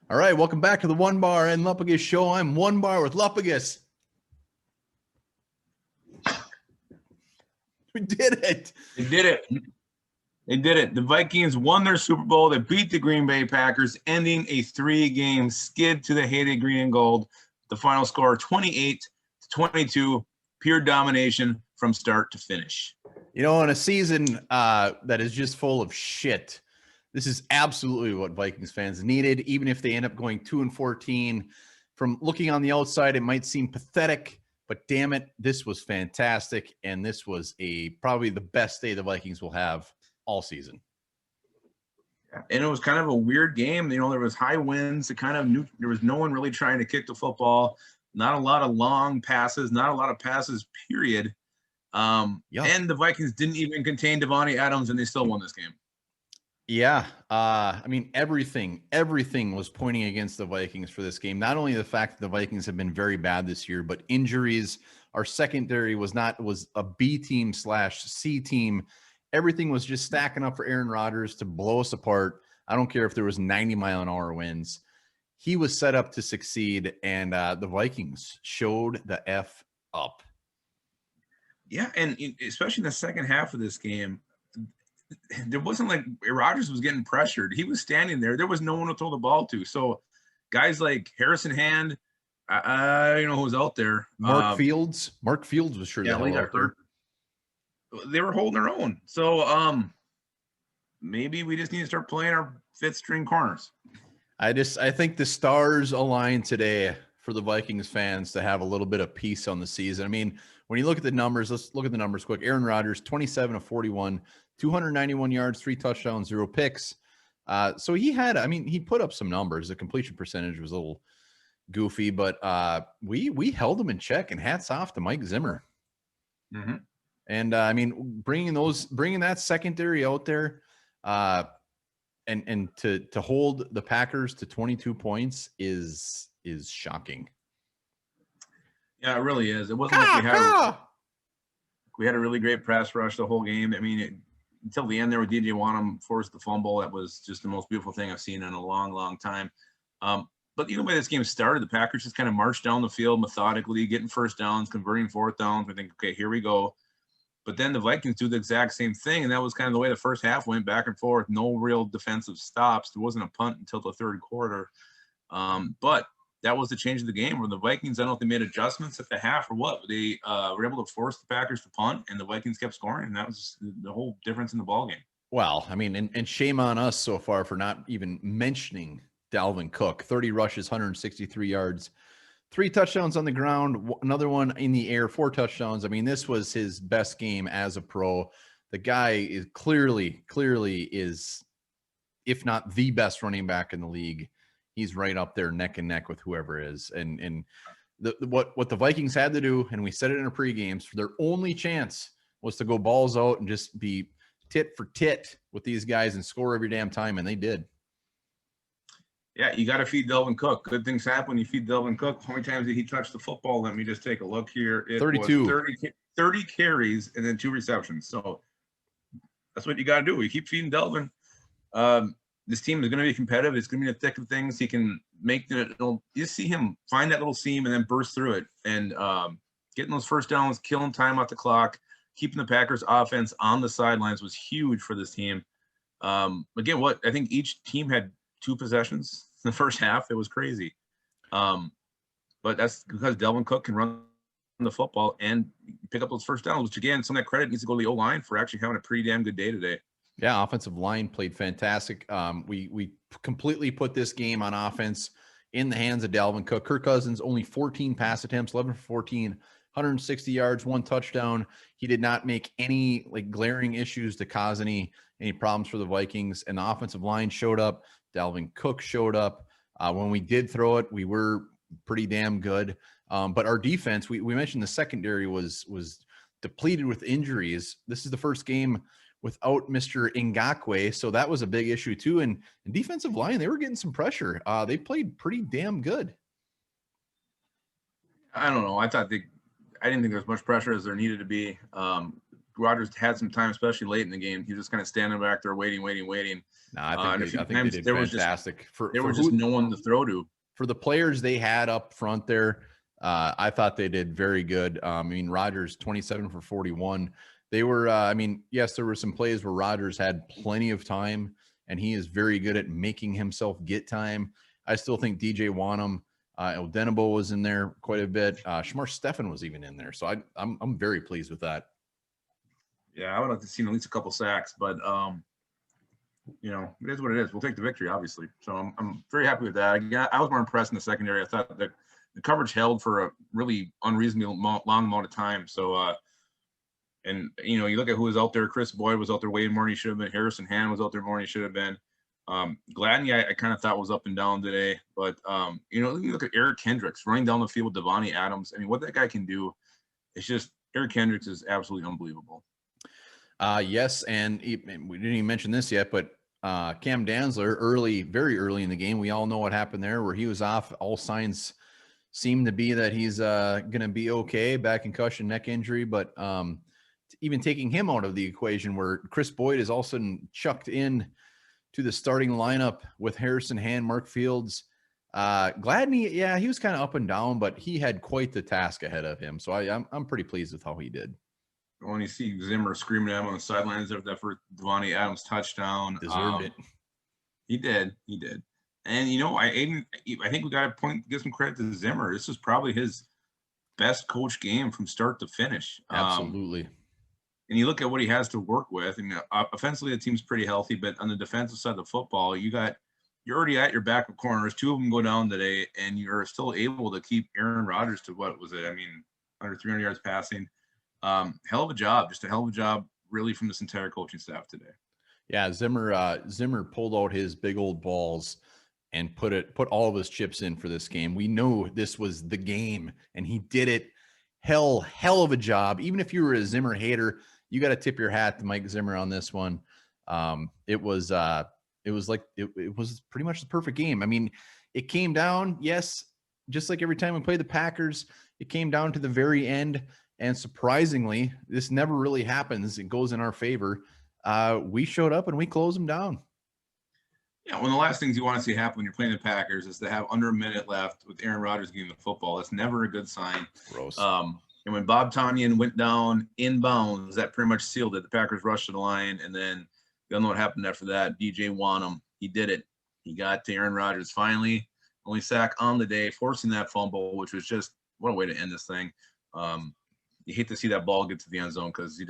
All right, welcome back to the One Bar and Lupagus Show. I'm One Bar with Lupagus. We did it. They did it. They did it. The Vikings won their Super Bowl. They beat the Green Bay Packers, ending a 3-game skid to the hated green and gold. The final score 28-22, pure domination from start to finish. You know, in a season that is just full of shit, this is absolutely what Vikings fans needed, even if they end up going 2-14. From looking on the outside, it might seem pathetic, but damn it, this was fantastic, and this was probably the best day the Vikings will have all season. And it was kind of a weird game. You know, there was high winds. It kind of knew there was no one really trying to kick the football. Not a lot of long passes, not a lot of passes, period. And the Vikings didn't even contain Devontae Adams, and they still won this game. Yeah. I mean, everything was pointing against the Vikings for this game. Not only the fact that the Vikings have been very bad this year, but injuries. Our secondary was a B team / C team. Everything was just stacking up for Aaron Rodgers to blow us apart. I don't care if there was 90-mile-an-hour winds. He was set up to succeed, and the Vikings showed the F up. Yeah, and especially in the second half of this game, there wasn't like Rodgers was getting pressured. He was standing there. There was no one to throw the ball to. So guys like Harrison Hand, I don't know who was out there. Mark Fields was sure the hell out there. They were holding their own. So maybe we just need to start playing our fifth string corners. I think the stars align today for the Vikings fans to have a little bit of peace on the season. I mean, when you look at the numbers, let's look at the numbers quick. Aaron Rodgers, 27 of 41, 291 yards, 3 touchdowns, 0 picks. So he put up some numbers. The completion percentage was a little goofy, but we held him in check, and hats off to Mike Zimmer. Mm-hmm. And I mean, bringing that secondary out there, and to hold the Packers to 22 points is shocking. Yeah, it really is. It wasn't like we had a really great pass rush the whole game. I mean, until the end there with DJ Wanham forced the fumble. That was just the most beautiful thing I've seen in a long, long time. But the way this game started, the Packers just kind of marched down the field methodically, getting first downs, converting fourth downs. I think, okay, here we go. But then the Vikings do the exact same thing, and that was kind of the way the first half went, back and forth, no real defensive stops. There wasn't a punt until the third quarter. But that was the change of the game, where the Vikings, I don't know if they made adjustments at the half or what, but they were able to force the Packers to punt, and the Vikings kept scoring, and that was the whole difference in the ballgame. Well, I mean, and shame on us so far for not even mentioning Dalvin Cook. 30 rushes, 163 yards. 3 touchdowns on the ground, another one in the air, 4 touchdowns. I mean, this was his best game as a pro. The guy is clearly is, if not the best running back in the league. He's right up there neck and neck with whoever is. And what the Vikings had to do, and we said it in our pre-games, for their only chance was to go balls out and just be tit for tit with these guys and score every damn time, and they did. Yeah, you got to feed Dalvin Cook. Good things happen when you feed Dalvin Cook. How many times did he touch the football? Let me just take a look here. It 32. Was 30 carries and then 2 receptions. So that's what you got to do. You keep feeding Dalvin. This team is going to be competitive. It's going to be in the thick of things. He can make you just see him find that little seam and then burst through it. And getting those first downs, killing time off the clock, keeping the Packers offense on the sidelines was huge for this team. Again, I think each team had 2 possessions in the first half. It was crazy. But that's because Dalvin Cook can run the football and pick up those first downs, which, again, some of that credit needs to go to the O-line for actually having a pretty damn good day today. Yeah, offensive line played fantastic. We completely put this game on offense in the hands of Dalvin Cook. Kirk Cousins, only 14 pass attempts, 11 for 14, 160 yards, 1 touchdown. He did not make any glaring issues to cause any problems for the Vikings. And the offensive line showed up. Dalvin Cook showed up. When we did throw it, we were pretty damn good. But our defense, we mentioned the secondary was depleted with injuries. This is the first game without Mr. Ngakoue, so that was a big issue too. And defensive line, they were getting some pressure. They played pretty damn good. I don't know. I didn't think there was much pressure as there needed to be. Rodgers had some time, especially late in the game. He was just kind of standing back there waiting. No, I think they did fantastic. There was just no one to throw to. For the players they had up front there, I thought they did very good. I mean, Rodgers 27 for 41. They were, yes, there were some plays where Rodgers had plenty of time, and he is very good at making himself get time. I still think DJ Wanham, Odenabo was in there quite a bit. Shamar Stephen was even in there, so I'm very pleased with that. Yeah, I would like to see at least a couple sacks, but it is what it is. We'll take the victory, obviously. So I'm very happy with that. I was more impressed in the secondary. I thought that the coverage held for a really unreasonably long amount of time. So, you look at who was out there. Chris Boyd was out there way more than he should have been. Harrison Hand was out there more than he should have been. Gladney, I kind of thought was up and down today. But, you look at Eric Kendricks running down the field with Devontae Adams. I mean, what that guy can do, it's just Eric Kendricks is absolutely unbelievable. Yes, and we didn't even mention this yet, but Cam Dantzler, very early in the game, we all know what happened there, where he was off. All signs seem to be that he's going to be okay, back concussion, neck injury, but even taking him out of the equation, where Chris Boyd is all of a sudden chucked in to the starting lineup with Harrison Hand, Mark Fields. Gladney, yeah, he was kind of up and down, but he had quite the task ahead of him, so I'm pretty pleased with how he did. When you see Zimmer screaming at him on the sidelines after that for Devontae Adams touchdown, deserved it. He did. And I think we got to give some credit to Zimmer. This was probably his best coach game from start to finish. Absolutely. And you look at what he has to work with. And offensively, the team's pretty healthy, but on the defensive side of the football, you're already at your backup corners. 2 of them go down today, and you're still able to keep Aaron Rodgers to what was it? I mean, under 300 yards passing. Hell of a job, just a hell of a job, really, from this entire coaching staff today. Yeah, Zimmer pulled out his big old balls and put all of his chips in for this game. We know this was the game, and he did it. Hell of a job. Even if you were a Zimmer hater, you got to tip your hat to Mike Zimmer on this one. It was pretty much the perfect game. I mean, it came down, yes, just like every time we play the Packers, it came down to the very end. And surprisingly, this never really happens. It goes in our favor. We showed up and we closed them down. Yeah, one of the last things you want to see happen when you're playing the Packers is to have under a minute left with Aaron Rodgers getting the football. That's never a good sign. Gross. And when Bob Tonyan went down inbounds, that pretty much sealed it. The Packers rushed to the line, and then you don't know what happened after that. DJ Wanham, he did it. He got to Aaron Rodgers finally. Only sack on the day, forcing that fumble, which was just what a way to end this thing. You hate to see that ball get to the end zone because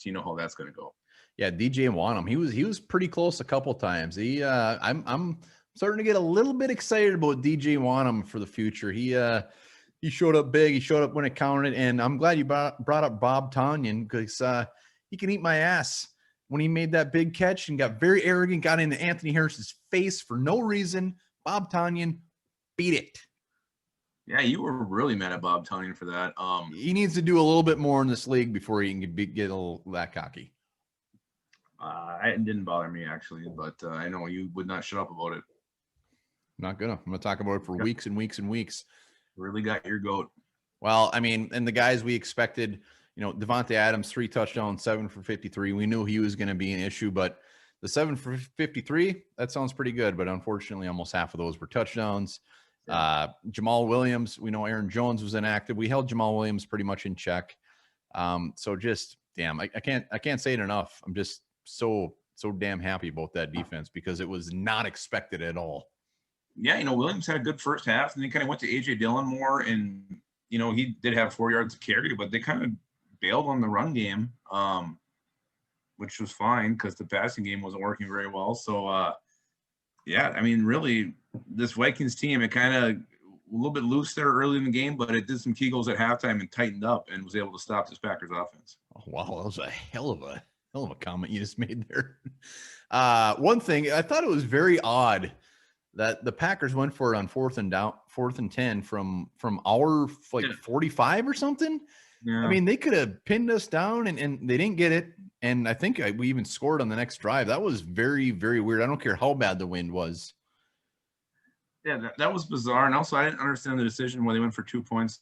you know how that's going to go. Yeah, DJ Wanham, he was pretty close a couple times. I'm starting to get a little bit excited about DJ Wanham for the future. He showed up big. He showed up when it counted, and I'm glad you brought up Bob Tonyan because he can eat my ass. When he made that big catch and got very arrogant, got into Anthony Harris's face for no reason, Bob Tonyan beat it. Yeah, you were really mad at Bob Tonyan for that. He needs to do a little bit more in this league before he can get a little that cocky. It didn't bother me, actually, but I know you would not shut up about it. I'm gonna talk about it for weeks and weeks and weeks. Really got your goat. Well, I mean, and the guys we expected, Devontae Adams, 3 touchdowns, 7 for 53. We knew he was going to be an issue, but the 7 for 53, that sounds pretty good. But unfortunately, almost half of those were touchdowns. Jamal Williams, we know Aaron Jones was inactive. We held Jamal Williams pretty much in check. So just damn, I can't say it enough. I'm just so damn happy about that defense because it was not expected at all. Yeah, Williams had a good first half, and then kind of went to AJ Dillon more, and he did have 4 yards to carry, but they kind of bailed on the run game, which was fine because the passing game wasn't working very well. So yeah, I mean, really, this Vikings team, it kind of a little bit loose there early in the game, but it did some Kegels at halftime and tightened up and was able to stop this Packers offense. Oh, wow, that was a hell of a comment you just made there. One thing, I thought it was very odd that the Packers went for it on 4th and 10 from our 45 or something. Yeah. I mean, they could have pinned us down and they didn't get it. And I think we even scored on the next drive. That was very, very weird. I don't care how bad the wind was. Yeah, that was bizarre. And also, I didn't understand the decision when they went for 2 points.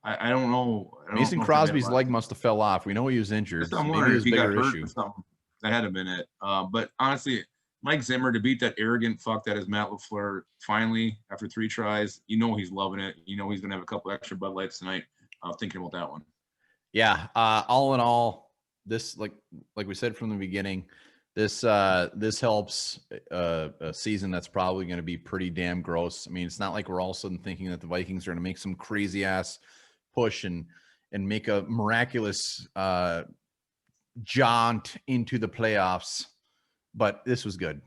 I don't know. I don't Mason know if they made a Crosby's lot. leg must have fell off. We know he was That's injured, what so I'm maybe it wondering if was a he got bigger hurt issue. or something. That had to have been it. But honestly, Mike Zimmer to beat that arrogant fuck that is Matt LaFleur finally after 3 tries, you know he's loving it. You know he's gonna have a couple extra Bud Lights tonight. Thinking about that one. Yeah. All in all, this like we said from the beginning, this helps a season that's probably going to be pretty damn gross. I mean, it's not like we're all of a sudden thinking that the Vikings are going to make some crazy ass push and make a miraculous jaunt into the playoffs. But this was good.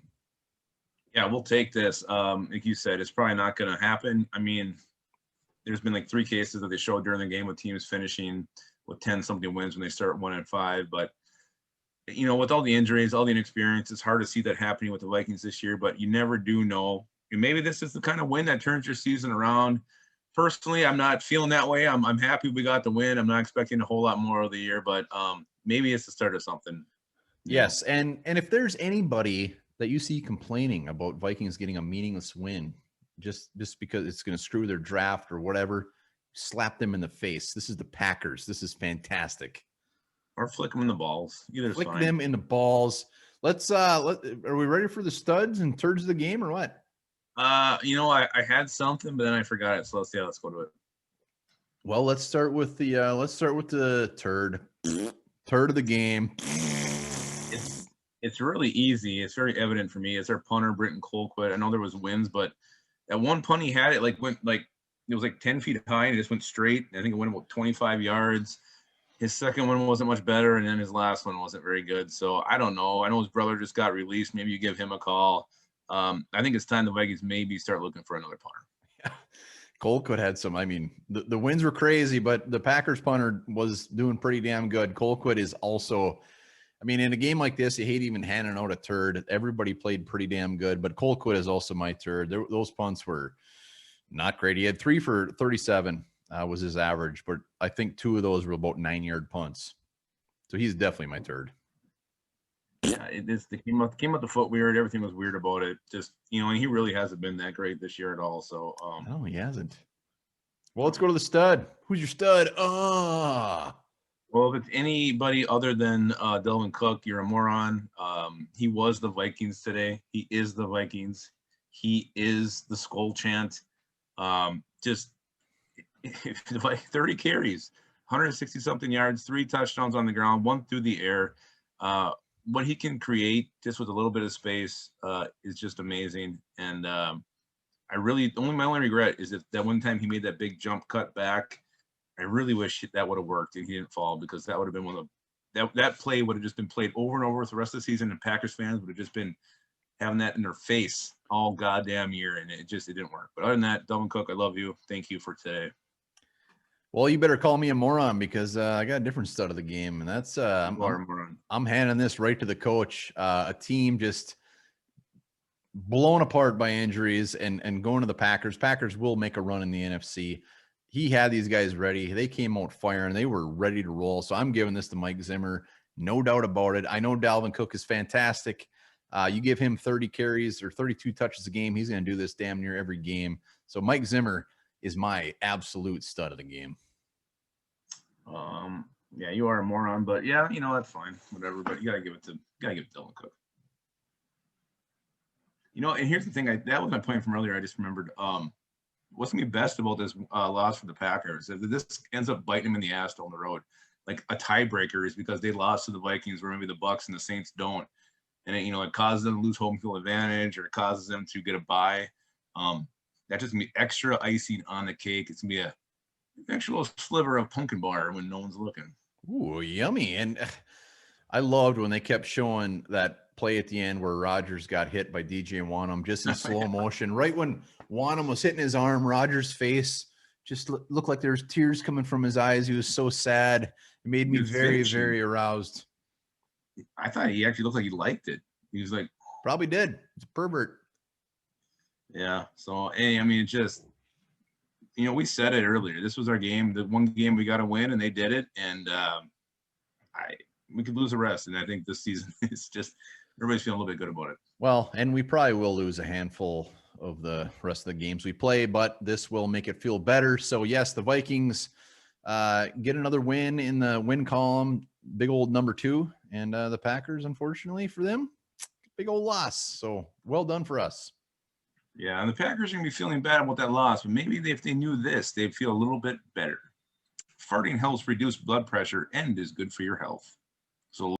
Yeah, we'll take this. Like you said, it's probably not going to happen. I mean, there's been like 3 cases that they showed during the game with teams finishing with 10-something wins when they start 1-5. But, you know, with all the injuries, all the inexperience, it's hard to see that happening with the Vikings this year. But you never do know. And maybe this is the kind of win that turns your season around. Personally, I'm not feeling that way. I'm happy we got the win. I'm not expecting a whole lot more of the year, but maybe it's the start of something. Yes, and if there's anybody that you see complaining about Vikings getting a meaningless win just because it's going to screw their draft or whatever, slap them in the face. This is the Packers. This is fantastic. Or flick them in the balls. Either's flick fine. them in the balls. Let's are we ready for the studs and turds of the game or what? You know, I had something, but then I forgot it. So let's go to it. Well, let's start with the turd. Turd of the game. It's really easy. It's very evident for me. It's our punter, Britton Colquitt. I know there was wins, but that one punt he had, it went it was 10 feet high and it just went straight. I think it went about 25 yards. His second one wasn't much better, and then his last one wasn't very good. So I don't know. I know his brother just got released. Maybe you give him a call. I think it's time the Vikings maybe start looking for another punter. Yeah. Colquitt had some. I mean, the wins were crazy, but the Packers punter was doing pretty damn good. Colquitt is also, I mean, in a game like this, you hate even handing out a turd. Everybody played pretty damn good, but Colquitt is also my turd. Those punts were not great. He had 3 for 37 was his average, but I think 2 of those were about 9-yard punts. So he's definitely my turd. Yeah, it came out the foot weird. Everything was weird about it. Just, you know, and he really hasn't been that great this year at all. So no, he hasn't. Well, let's go to the stud. Who's your stud? Well, if it's anybody other than Dalvin Cook, you're a moron. He was the Vikings today. He is the Vikings. He is the skull chant. Just 30 carries, 160-something yards, 3 touchdowns on the ground, 1 through the air. What he can create just with a little bit of space is just amazing. And my only regret is that one time he made that big jump cut back. I really wish that would have worked and he didn't fall, because that would have been one of that play would have just been played over and over with the rest of the season, and Packers fans would have just been having that in their face all goddamn year, and it didn't work. But other than that, Dalvin Cook, I love you. Thank you for today. Well, you better call me a moron, because I got a different stud of the game, and that's I'm handing this right to the coach. A team just blown apart by injuries and going to the Packers. Packers will make a run in the NFC. He had these guys ready. They came out firing. They were ready to roll. So I'm giving this to Mike Zimmer. No doubt about it. I know Dalvin Cook is fantastic. You give him 30 carries or 32 touches a game, he's going to do this damn near every game. So Mike Zimmer is my absolute stud of the game. Yeah, you are a moron, but yeah, you know, that's fine. Whatever. But you gotta give it to Dalvin Cook. You know, and here's the thing. That was my point from earlier. I just remembered. What's gonna be best about this loss for the Packers is that this ends up biting them in the ass down the road. Like a tiebreaker is because they lost to the Vikings, where maybe the Bucks and the Saints don't, and it causes them to lose home field advantage, or it causes them to get a bye. That's just gonna be extra icing on the cake. It's gonna be an actual sliver of pumpkin bar when no one's looking. Ooh, yummy. And I loved when they kept showing that play at the end where Rodgers got hit by DJ Wanham just in slow motion. Right when Wanham was hitting his arm, Rodgers' face just looked like there was tears coming from his eyes. He was so sad. It made me very, very aroused. I thought he actually looked like he liked it. He was like, probably did. It's a pervert. Yeah. So, hey, I mean, it's just, we said it earlier. This was our game. The one game we got to win, and they did it. And we could lose the rest. And I think this season is just everybody's feeling a little bit good about it. Well, and we probably will lose a handful of the rest of the games we play, but this will make it feel better. So, yes, the Vikings get another win in the win column, big old number 2. And the Packers, unfortunately for them, big old loss. So well done for us. Yeah, and the Packers are going to be feeling bad about that loss, but maybe if they knew this, they'd feel a little bit better. Farting helps reduce blood pressure and is good for your health. So